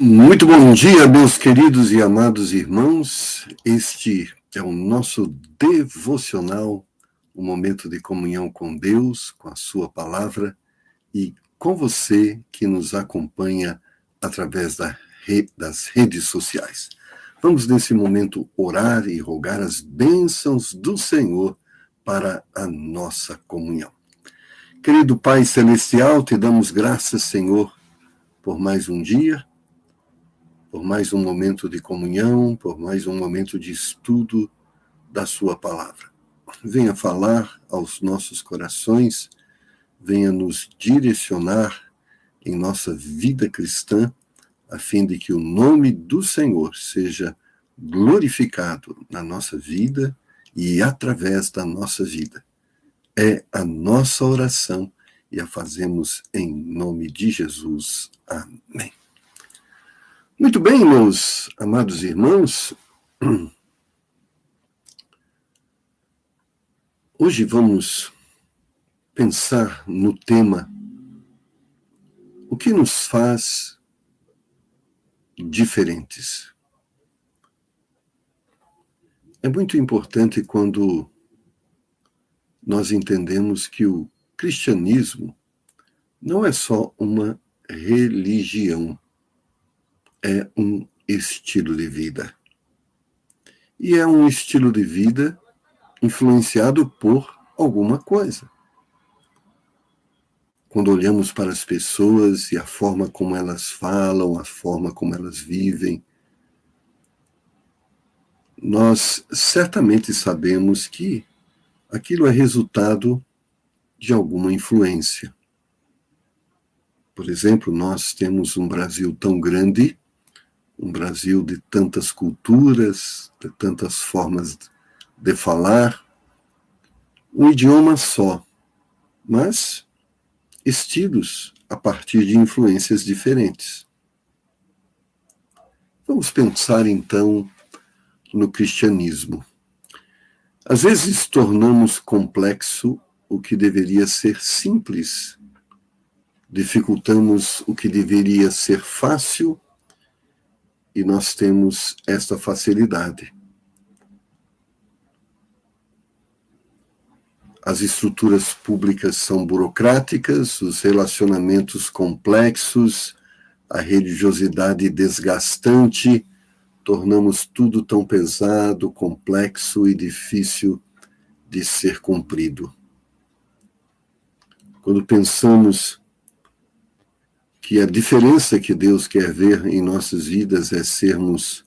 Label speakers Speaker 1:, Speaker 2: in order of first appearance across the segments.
Speaker 1: Muito bom dia, meus queridos e amados irmãos. Este é o nosso devocional, um momento de comunhão com Deus, com a sua palavra e com você que nos acompanha através das redes sociais. Vamos, nesse momento, orar e rogar as bênçãos do Senhor para a nossa comunhão. Querido Pai Celestial, te damos graças, Senhor, por mais um dia, por mais um momento de comunhão, por mais um momento de estudo da sua palavra. Venha falar aos nossos corações, venha nos direcionar em nossa vida cristã, a fim de que o nome do Senhor seja glorificado na nossa vida e através da nossa vida. É a nossa oração e a fazemos em nome de Jesus. Amém. Muito bem, meus amados irmãos, hoje vamos pensar no tema o que nos faz diferentes. É muito importante quando nós entendemos que o cristianismo não é só uma religião, é um estilo de vida. E é um estilo de vida influenciado por alguma coisa. Quando olhamos para as pessoas e a forma como elas falam, a forma como elas vivem, nós certamente sabemos que aquilo é resultado de alguma influência. Por exemplo, nós temos um Brasil tão grande, um Brasil de tantas culturas, de tantas formas de falar, um idioma só, mas estilos a partir de influências diferentes. Vamos pensar então no cristianismo. Às vezes tornamos complexo o que deveria ser simples, dificultamos o que deveria ser fácil, e nós temos esta facilidade. As estruturas públicas são burocráticas, os relacionamentos complexos, a religiosidade desgastante, tornamos tudo tão pesado, complexo e difícil de ser cumprido. Quando pensamos que a diferença que Deus quer ver em nossas vidas é sermos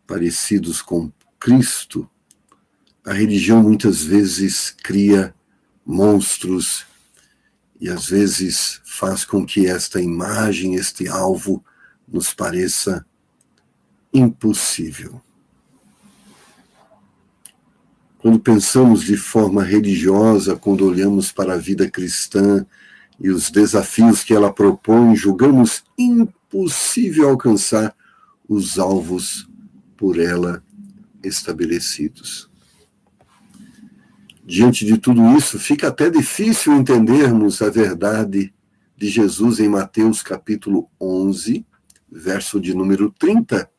Speaker 1: parecidos com Cristo, a religião muitas vezes cria monstros e às vezes faz com que esta imagem, este alvo, nos pareça impossível. Quando pensamos de forma religiosa, quando olhamos para a vida cristã e os desafios que ela propõe, julgamos impossível alcançar os alvos por ela estabelecidos. Diante de tudo isso, fica até difícil entendermos a verdade de Jesus em Mateus capítulo 11, verso de número 30.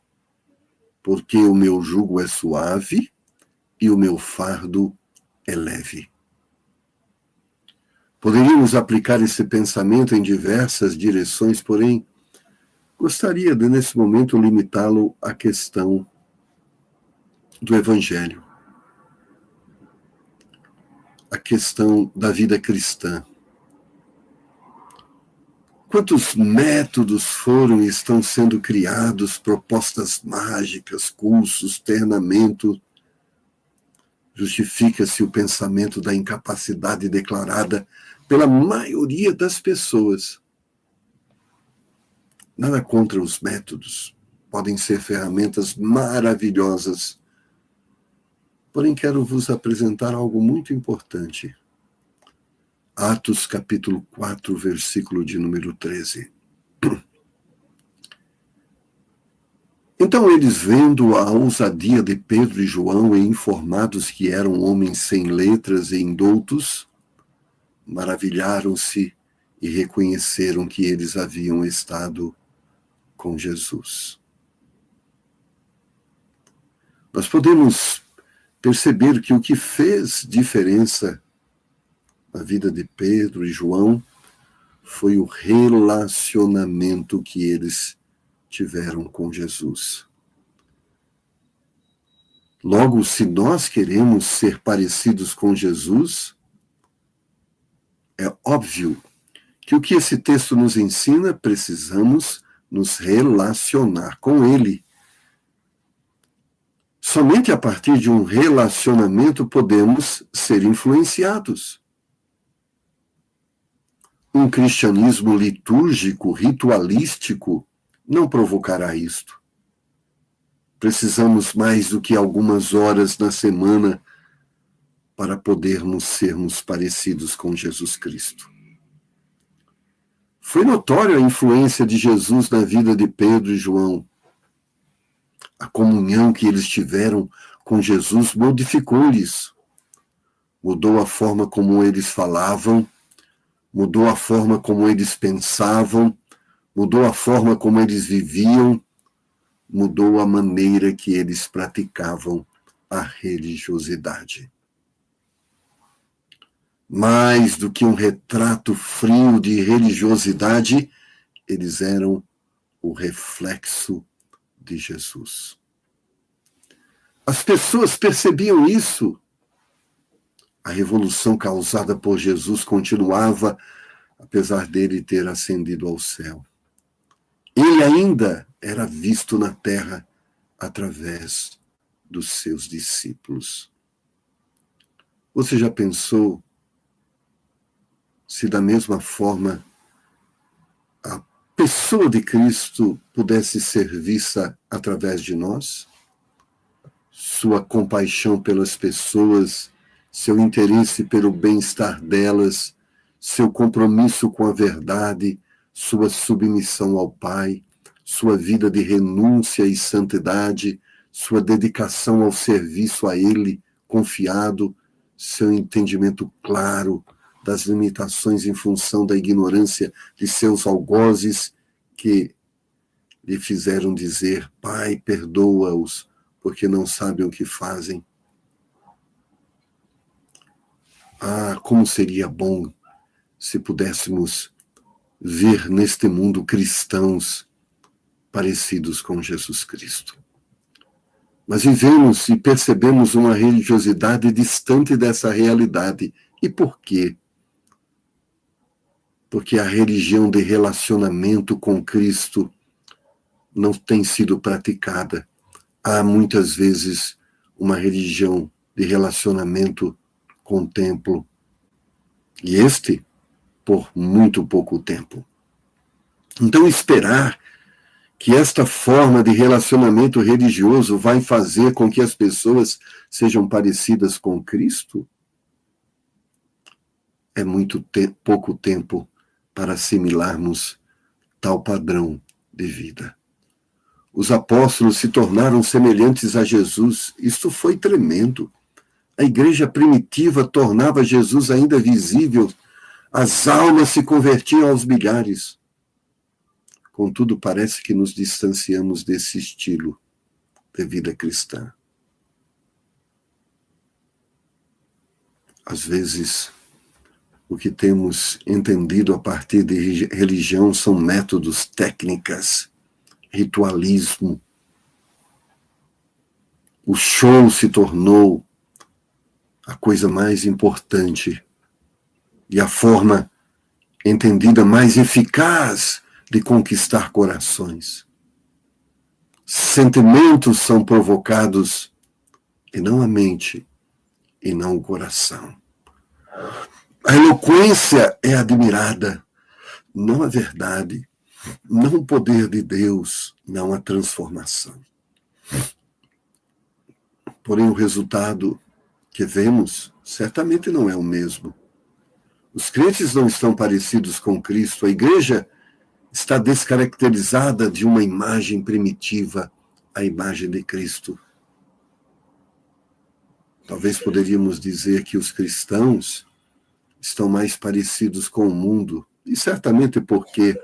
Speaker 1: Porque o meu jugo é suave e o meu fardo é leve. Poderíamos aplicar esse pensamento em diversas direções, porém, gostaria de, nesse momento, limitá-lo à questão do Evangelho, a questão da vida cristã. Quantos métodos foram e estão sendo criados, propostas mágicas, cursos, treinamento? Justifica-se o pensamento da incapacidade declarada pela maioria das pessoas. Nada contra os métodos, podem ser ferramentas maravilhosas. Porém, quero vos apresentar algo muito importante. Atos capítulo 4, versículo de número 13. Então eles, vendo a ousadia de Pedro e João e informados que eram homens sem letras e indoutos, maravilharam-se e reconheceram que eles haviam estado com Jesus. Nós podemos perceber que o que fez diferença na vida de Pedro e João foi o relacionamento que eles tiveram com Jesus. Logo, se nós queremos ser parecidos com Jesus, é óbvio que o que esse texto nos ensina, precisamos nos relacionar com ele. Somente a partir de um relacionamento podemos ser influenciados. Um cristianismo litúrgico, ritualístico, não provocará isto. Precisamos mais do que algumas horas na semana para podermos sermos parecidos com Jesus Cristo. Foi notória a influência de Jesus na vida de Pedro e João. A comunhão que eles tiveram com Jesus modificou-lhes. Mudou a forma como eles falavam, mudou a forma como eles pensavam, mudou a forma como eles viviam, mudou a maneira que eles praticavam a religiosidade. Mais do que um retrato frio de religiosidade, eles eram o reflexo de Jesus. As pessoas percebiam isso. A revolução causada por Jesus continuava, apesar dele ter ascendido ao céu. Ele ainda era visto na terra através dos seus discípulos. Você já pensou se da mesma forma a pessoa de Cristo pudesse ser vista através de nós? Sua compaixão pelas pessoas, seu interesse pelo bem-estar delas, seu compromisso com a verdade, sua submissão ao Pai, sua vida de renúncia e santidade, sua dedicação ao serviço a Ele, confiado, seu entendimento claro das limitações em função da ignorância de seus algozes que lhe fizeram dizer: Pai, perdoa-os, porque não sabem o que fazem. Ah, como seria bom se pudéssemos ver neste mundo cristãos parecidos com Jesus Cristo. Mas vivemos e percebemos uma religiosidade distante dessa realidade. E por quê? Porque a religião de relacionamento com Cristo não tem sido praticada. Há muitas vezes uma religião de relacionamento com o templo. E este, por muito pouco tempo. Então, esperar que esta forma de relacionamento religioso vai fazer com que as pessoas sejam parecidas com Cristo é muito pouco tempo para assimilarmos tal padrão de vida. Os apóstolos se tornaram semelhantes a Jesus. Isto foi tremendo. A igreja primitiva tornava Jesus ainda visível. As almas se convertiam aos milhares. Contudo, parece que nos distanciamos desse estilo de vida cristã. Às vezes, o que temos entendido a partir de religião são métodos, técnicas, ritualismo. O show se tornou a coisa mais importante e a forma entendida mais eficaz de conquistar corações. Sentimentos são provocados e não a mente e não o coração. A eloquência é admirada, não a verdade, não o poder de Deus, não a transformação. Porém, o resultado que vemos certamente não é o mesmo. Os crentes não estão parecidos com Cristo. A igreja está descaracterizada de uma imagem primitiva, a imagem de Cristo. Talvez poderíamos dizer que os cristãos estão mais parecidos com o mundo, e certamente porque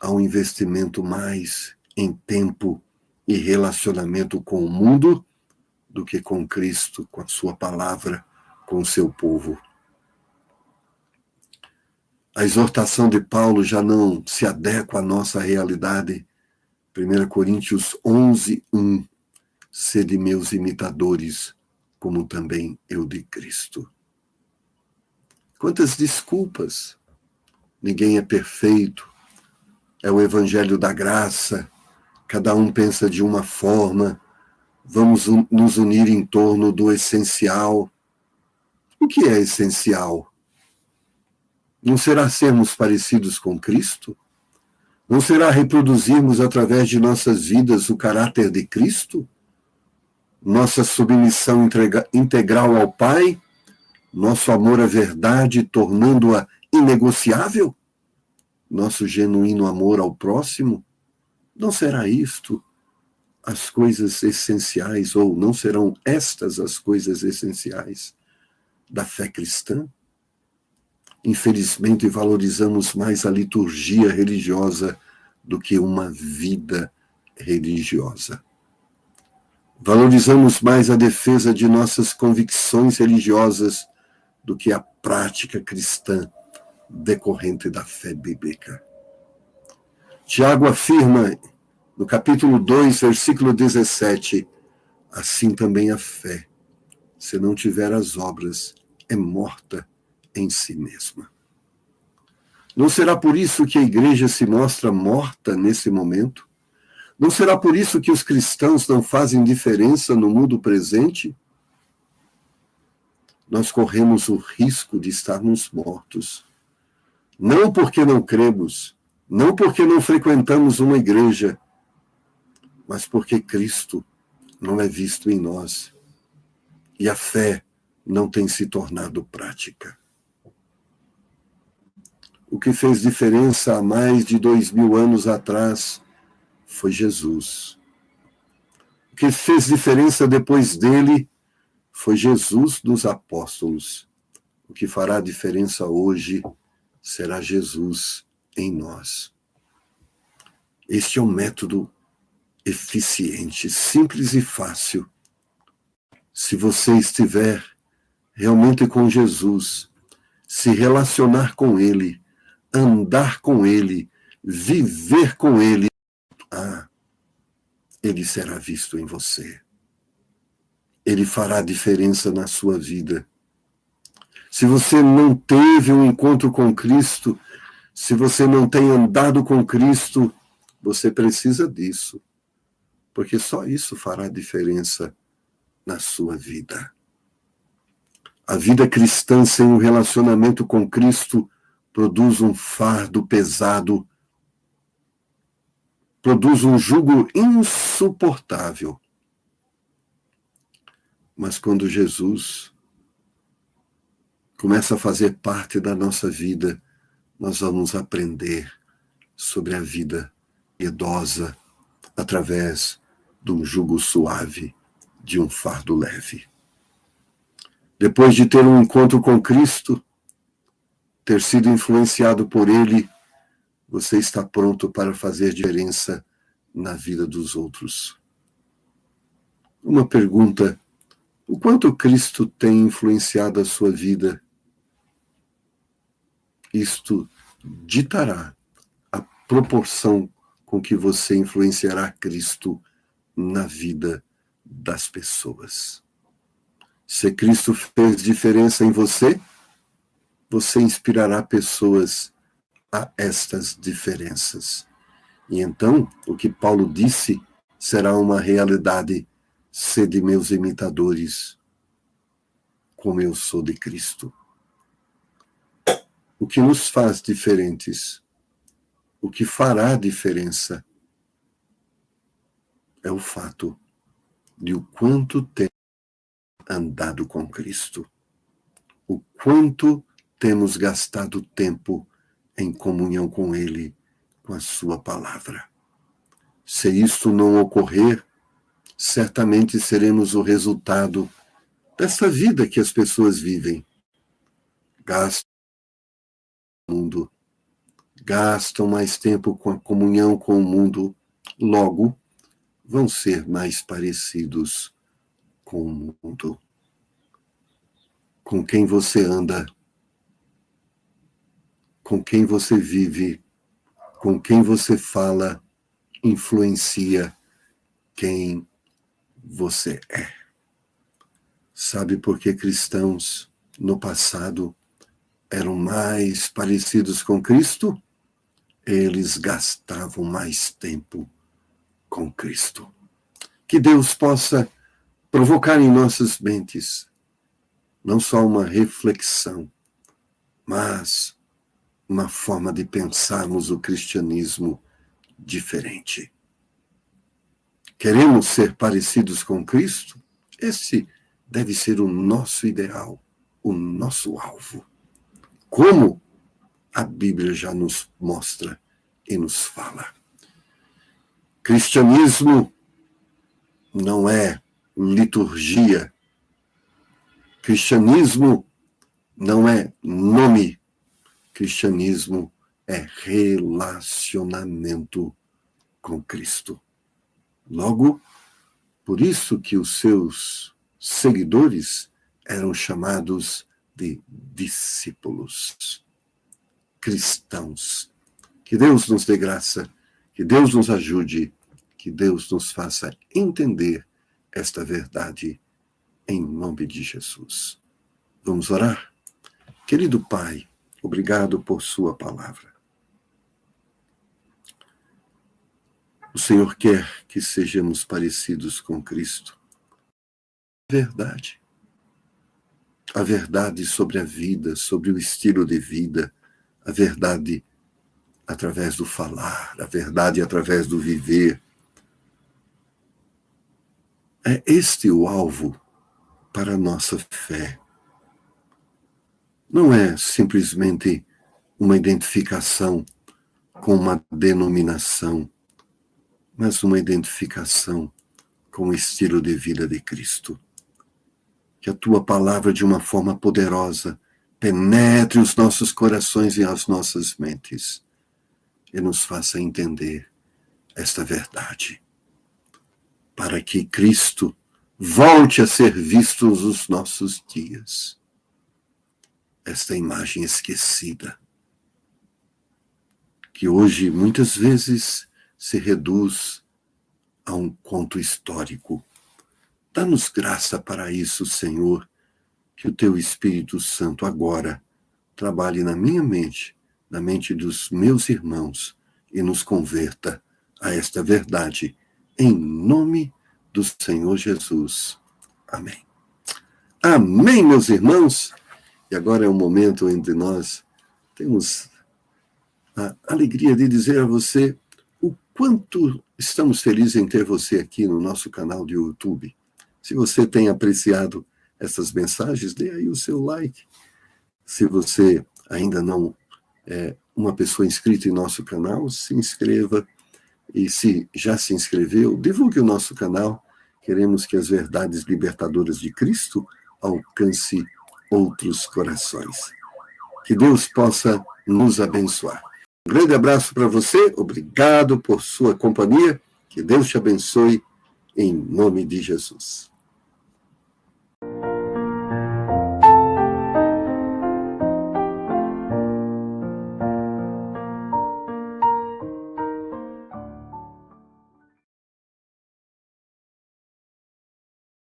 Speaker 1: há um investimento mais em tempo e relacionamento com o mundo do que com Cristo, com a sua palavra, com o seu povo. A exortação de Paulo já não se adequa à nossa realidade. 1 Coríntios 11, 1. Sede meus imitadores, como também eu de Cristo. Quantas desculpas! Ninguém é perfeito. É o evangelho da graça. Cada um pensa de uma forma. Vamos nos unir em torno do essencial. O que é essencial? Não será sermos parecidos com Cristo? Não será reproduzirmos através de nossas vidas o caráter de Cristo? Nossa submissão integral ao Pai? Nosso amor à verdade, tornando-a inegociável? Nosso genuíno amor ao próximo? Não será isto as coisas essenciais, ou não serão estas as coisas essenciais da fé cristã? Infelizmente, valorizamos mais a liturgia religiosa do que uma vida religiosa. Valorizamos mais a defesa de nossas convicções religiosas do que a prática cristã decorrente da fé bíblica. Tiago afirma, no capítulo 2, versículo 17, assim também a fé, se não tiver as obras, é morta em si mesma. Não será por isso que a igreja se mostra morta nesse momento? Não será por isso que os cristãos não fazem diferença no mundo presente? Nós corremos o risco de estarmos mortos. Não porque não cremos, não porque não frequentamos uma igreja, mas porque Cristo não é visto em nós e a fé não tem se tornado prática. O que fez diferença há mais de 2000 anos atrás foi Jesus. O que fez diferença depois dele foi Jesus dos apóstolos. O que fará diferença hoje será Jesus em nós. Este é um método eficiente, simples e fácil. Se você estiver realmente com Jesus, se relacionar com Ele, andar com Ele, viver com Ele, Ele será visto em você. Ele fará diferença na sua vida. Se você não teve um encontro com Cristo, se você não tem andado com Cristo, você precisa disso, porque só isso fará diferença na sua vida. A vida cristã sem um relacionamento com Cristo produz um fardo pesado, produz um jugo insuportável. Mas quando Jesus começa a fazer parte da nossa vida, nós vamos aprender sobre a vida piedosa através de um jugo suave, de um fardo leve. Depois de ter um encontro com Cristo, ter sido influenciado por Ele, você está pronto para fazer diferença na vida dos outros. Uma pergunta: o quanto Cristo tem influenciado a sua vida? Isto ditará a proporção com que você influenciará Cristo na vida das pessoas. Se Cristo fez diferença em você, você inspirará pessoas a estas diferenças. E então, o que Paulo disse será uma realidade: sede meus imitadores, como eu sou de Cristo. O que nos faz diferentes, o que fará diferença, é o fato de o quanto temos andado com Cristo, o quanto temos gastado tempo em comunhão com Ele, com a sua palavra. Se isto não ocorrer, certamente seremos o resultado dessa vida que as pessoas vivem. Gastam no mundo, gastam mais tempo com a comunhão com o mundo, logo vão ser mais parecidos com o mundo. Com quem você anda, com quem você vive, com quem você fala, influencia quem você é. Sabe por que cristãos no passado eram mais parecidos com Cristo? Eles gastavam mais tempo com Cristo. Que Deus possa provocar em nossas mentes não só uma reflexão, mas uma forma de pensarmos o cristianismo diferente. Queremos ser parecidos com Cristo? Esse deve ser o nosso ideal, o nosso alvo. Como a Bíblia já nos mostra e nos fala. Cristianismo não é liturgia. Cristianismo não é nome. Cristianismo é relacionamento com Cristo. Logo, por isso que os seus seguidores eram chamados de discípulos, cristãos. Que Deus nos dê graça, que Deus nos ajude, que Deus nos faça entender esta verdade em nome de Jesus. Vamos orar? Querido Pai, obrigado por sua palavra. O Senhor quer que sejamos parecidos com Cristo. Verdade. A verdade sobre a vida, sobre o estilo de vida, a verdade através do falar, a verdade através do viver. É este o alvo para a nossa fé. Não é simplesmente uma identificação com uma denominação, mas uma identificação com o estilo de vida de Cristo. Que a tua palavra, de uma forma poderosa, penetre os nossos corações e as nossas mentes e nos faça entender esta verdade, para que Cristo volte a ser visto nos nossos dias. Esta imagem esquecida, que hoje muitas vezes se reduz a um conto histórico. Dá-nos graça para isso, Senhor, que o teu Espírito Santo agora trabalhe na minha mente, na mente dos meus irmãos e nos converta a esta verdade, em nome do Senhor Jesus. Amém. Amém, meus irmãos. E agora é um momento entre nós, temos a alegria de dizer a você o quanto estamos felizes em ter você aqui no nosso canal de YouTube. Se você tem apreciado essas mensagens, dê aí o seu like. Se você ainda não é uma pessoa inscrita em nosso canal, se inscreva. E se já se inscreveu, divulgue o nosso canal. Queremos que as verdades libertadoras de Cristo alcance outros corações. Que Deus possa nos abençoar. Um grande abraço para você, obrigado por sua companhia, que Deus te abençoe, em nome de Jesus.